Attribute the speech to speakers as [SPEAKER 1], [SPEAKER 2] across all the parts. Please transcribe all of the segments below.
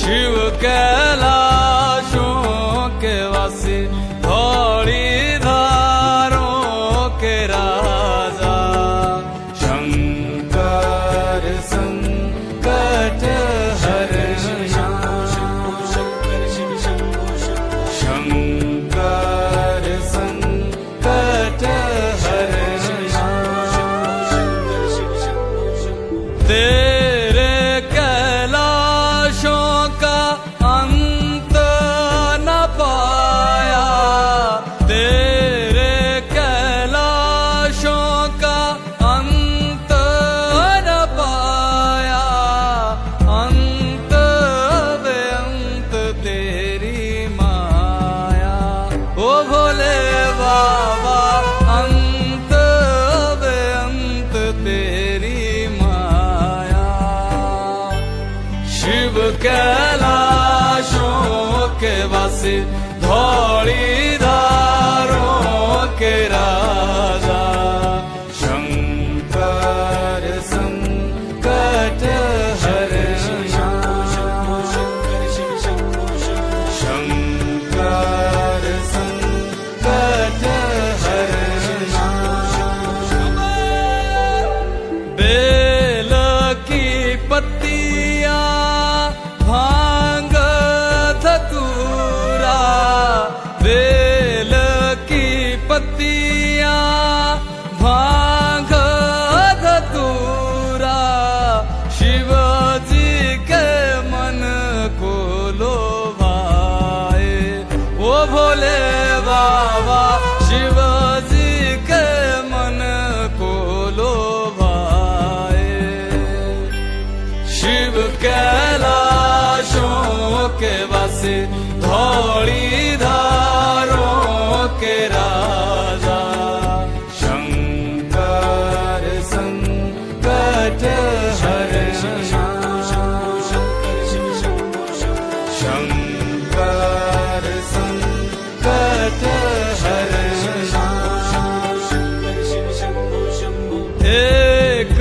[SPEAKER 1] शिव कैलाशों के वासी धौली धारों के राजा शंकर संकट हरण शंकर संकट हरण तेरे कैलाशों का अंत न पाया तेरे कैलाशों का अंत न पाया अंत बेअंत तेरी माया ओ भोले बाबा अंत बेअंत तेरी माया शिव कैलाशों के वासी धौली धारों के राजा शंकर संकट हरण शंकर संकट हरण बेल की पत्तियां भांग धतूरा बेल की पत्तियां भांग धतूरा शिव जी के मन को लोभाए ओ भोले बाबा शिव जी के मन को लोभाए शिव कैलाशों के वासी धौली धारों के राजा शंकर संकट हरण शंकर संकट हरण एक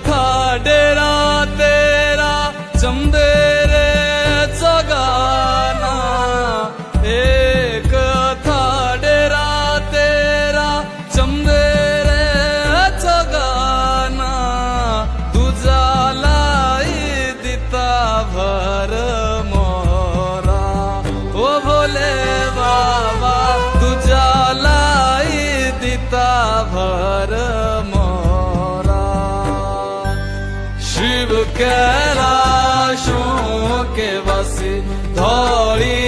[SPEAKER 1] था डेरा तेरा चंदेरे जगाना एक था डेरा तेरा चंदेरे जगाना तुझा लाई दिता भर मोरा ओ भोले बाबा तुझा लाई दिता भर मोरा शिव कैलाशों के वासी धौली